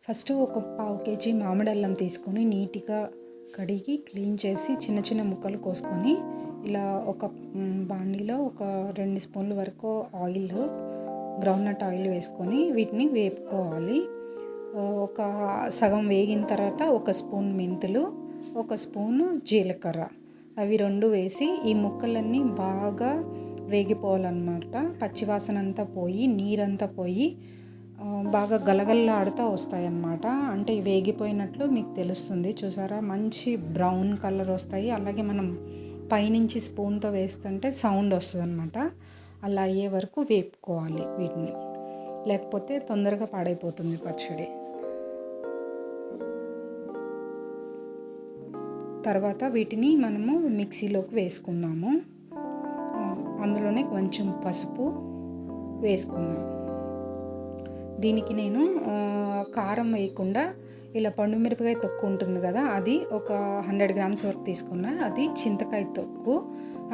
First ఒక పావు KG మామిడి అల్లం తీసుకొని నీట్గా కడిగి క్లీన్ చేసి చిన్న చిన్న ముక్కలు కోసుకొని ఇలా ఒక బాండీలో ఒక 2 స్పూన్ల వరకు ఆయిల్, గ్రౌండ్నట్ ఆయిల్ వేసుకొని వీటిని వేపుకోవాలి. ఒక సగం వేగిన తర్వాత ఒక స్పూన్ మెంతులు, ఒక స్పూను జీలకర్ర, అవి 2 వేసి ఈ ముక్కలన్నీ బాగా వేగిపోవాలన్నమాట. పచ్చివాసన అంతా పోయి నీరంతా పోయి బాగా గలగల్లాడుతూ వస్తాయన్నమాట. అంటే వేగిపోయినట్లు మీకు తెలుస్తుంది. చూసారా, మంచి బ్రౌన్ కలర్ వస్తాయి. అలాగే మనం పైనుంచి స్పూన్తో వేస్తుంటే సౌండ్ వస్తుంది అన్నమాట. అలా అయ్యే వరకు వేపుకోవాలి వీటిని, లేకపోతే తొందరగా పాడైపోతుంది పచ్చడి. తర్వాత వీటిని మనము మిక్సీలోకి వేసుకుందాము. అందులోనే కొంచెం పసుపు వేసుకుందాం. దీనికి నేను కారం వేయకుండా ఇలా పండు మిరపకాయ తొక్కు ఉంటుంది కదా, అది ఒక 100 గ్రామ్స్ వరకు తీసుకున్నా. అది చింతకాయ తొక్కు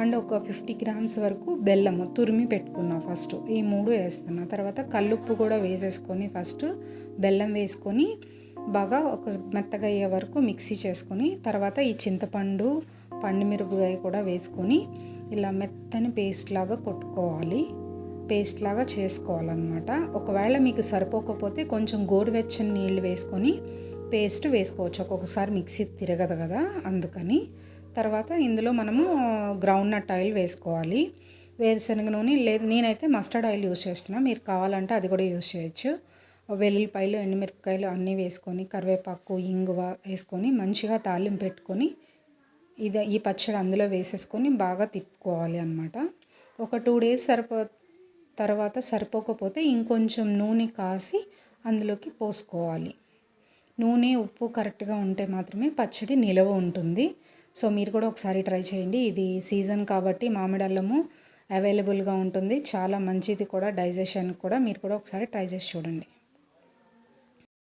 అండ్ ఒక 50 గ్రామ్స్ వరకు బెల్లము తురిమి పెట్టుకున్నా. ఫస్ట్ ఈ 3 వేస్తున్నా. తర్వాత కల్లుప్పు కూడా వేసేసుకొని ఫస్ట్ బెల్లం వేసుకొని బాగా ఒక మెత్తగా అయ్యే వరకు మిక్సీ చేసుకొని, తర్వాత ఈ చింతపండు, పండు మిరపకాయ కూడా వేసుకొని ఇలా మెత్తని పేస్ట్ లాగా కొట్టుకోవాలి. పేస్ట్ లాగా చేసుకోవాలన్నమాట. ఒకవేళ మీకు సరిపోకపోతే కొంచెం గోరువెచ్చని నీళ్ళు వేసుకొని పేస్ట్ వేసుకోవచ్చు. ఒక్కొక్కసారి మిక్సీ తిరగదు కదా, అందుకని. తర్వాత ఇందులో మనము గ్రౌండ్నట్ ఆయిల్ వేసుకోవాలి. వేరుశనగ నూనె లేదు, నేనైతే మస్టర్డ్ ఆయిల్ యూజ్ చేస్తున్నాను. మీరు కావాలంటే అది కూడా యూజ్ చేయొచ్చు. వెల్లుల్లిపాయలు, ఎండుమిరపకాయలు అన్నీ వేసుకొని, కరివేపాకు, ఇంగువ వేసుకొని మంచిగా తాలింపు పెట్టుకొని ఈ పచ్చడి అందులో వేసేసుకొని బాగా తిప్పుకోవాలి అన్నమాట. ఒక 2 డేస్ తర్వాత సరిపోకపోతే ఇంకొంచెం నూనె కాసి అందులోకి పోసుకోవాలి. నూనె, ఉప్పు కరెక్ట్గా ఉంటే మాత్రమే పచ్చడి నిలవ ఉంటుంది. సో మీరు కూడా ఒకసారి ట్రై చేయండి. ఇది సీజన్ కాబట్టి మామిడి అల్లము అవైలబుల్గా ఉంటుంది. చాలా మంచిది కూడా, డైజెషన్ కూడా. మీరు కూడా ఒకసారి ట్రై చేసి చూడండి.